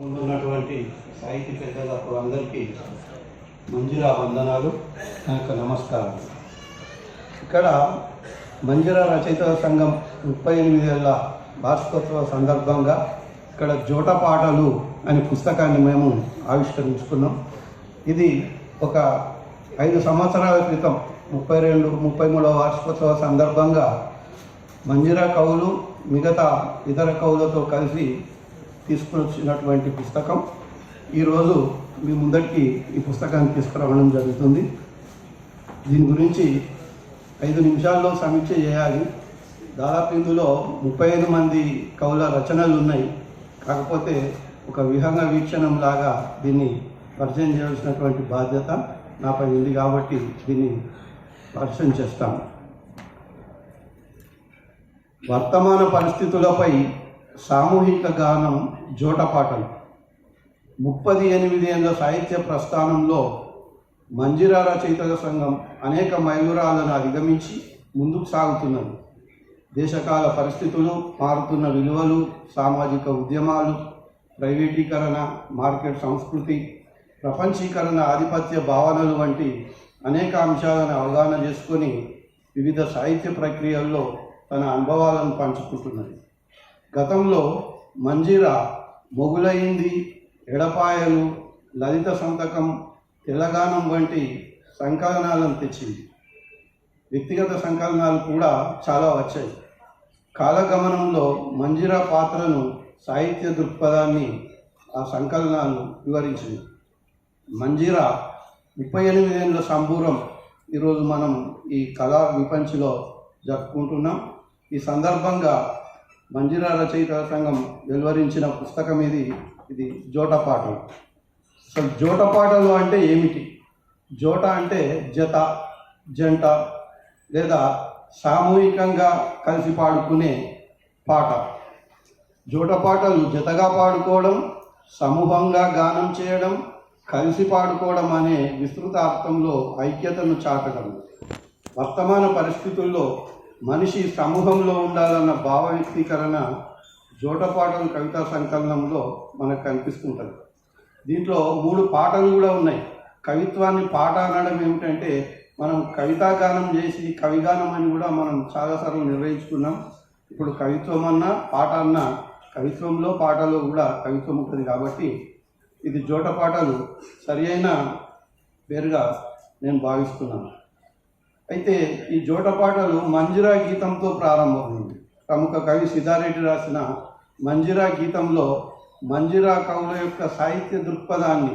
ముందున్నటువంటి సాహితీ పెద్దలకు అందరికీ మంజిరా వందనాలు, నాకు నమస్కారం. ఇక్కడ మంజిరా రచయితల సంఘం 38 ఏళ్ల వార్షికోత్సవ సందర్భంగా ఇక్కడ జోటపాటలు అనే పుస్తకాన్ని మేము ఆవిష్కరించుకున్నాం. ఇది ఒక 5 సంవత్సరాల క్రితం 33వ వార్షికోత్సవ సందర్భంగా మంజిరా కవులు మిగతా ఇతర కవులతో కలిసి తీసుకొచ్చినటువంటి పుస్తకం. ఈరోజు మీ ముందరికి ఈ పుస్తకాన్ని తీసుకురావడం జరుగుతుంది. దీని గురించి 5 నిమిషాల్లో సమీక్ష చేయాలి. దాదాపు ఇందులో 35 మంది కవుల రచనలు ఉన్నాయి. కాకపోతే ఒక విహంగ వీక్షణం లాగా దీన్ని పరిచయం చేయాల్సినటువంటి బాధ్యత నాపై ఉంది కాబట్టి దీన్ని పరిచయం చేస్తాను. వర్తమాన పరిస్థితులపై సామూహిక గానం జోటపాటలు. 38 ఏళ్ల సాహిత్య ప్రస్థానంలో మంజిరా రచయితల సంఘం అనేక మైలురాళ్లను అధిగమించి ముందుకు సాగుతున్నది. దేశకాల పరిస్థితులు, మారుతున్న విలువలు, సామాజిక ఉద్యమాలు, ప్రైవేటీకరణ, మార్కెట్ సంస్కృతి, ప్రపంచీకరణ, ఆధిపత్య భావనలు వంటి అనేక అంశాలను అవగాహన చేసుకొని వివిధ సాహిత్య ప్రక్రియల్లో తన అనుభవాలను పంచుకుంటున్నది. గతంలో మంజిరా మొగులయింది, ఎడపాయలు, లలిత సంతకం, తెలంగాణం వంటి సంకలనాలను తెచ్చింది. వ్యక్తిగత సంకలనాలు కూడా చాలా వచ్చాయి. కాలగమనంలో మంజిరా పాత్రను, సాహిత్య దృక్పథాన్ని ఆ సంకలనాలు వివరించింది. మంజిరా 38 ఏళ్ళ సంబూరం ఈరోజు మనం ఈ కళా విపంచిలో జరుపుకుంటున్నాం. ఈ సందర్భంగా మంజిరా రచయితల సంఘం వెలువరించిన పుస్తకం ఇది జోటపాటలు. అసలు జోటపాటలు అంటే ఏమిటి? జోట అంటే జత, జంట లేదా సామూహికంగా కలిసి పాడుకునే పాట. జోటపాటలు జతగా పాడుకోవడం, సమూహంగా గానం చేయడం, కలిసి పాడుకోవడం అనే విస్తృత అర్థంలో ఐక్యతను చాటడం. వర్తమాన పరిస్థితుల్లో మనిషి సమూహంలో ఉండాలన్న భావ వ్యక్తీకరణ జోటపాటలు కవితా సంకలనంలో మనకు కనిపిస్తుంటుంది. దీంట్లో 3 పాటలు కూడా ఉన్నాయి. కవిత్వాన్ని పాట అనడం ఏమిటంటే మనం కవితాగానం చేసి కవిగానం అని కూడా మనం చాలాసార్లు నిర్వహించుకున్నాం. ఇప్పుడు కవిత్వం అన్నా పాట అన్నా కవిత్వంలో పాటలో కూడా కవిత్వం ఉంటుంది కాబట్టి ఇది జోటపాటలు సరి అయిన పేరుగా నేను భావిస్తున్నాను. అయితే ఈ జోటపాటలు మంజిరా గీతంతో ప్రారంభమైంది. ప్రముఖ కవి సిద్ధారెడ్డి రాసిన మంజిరా గీతంలో మంజిరా కవుల యొక్క సాహిత్య దృక్పథాన్ని,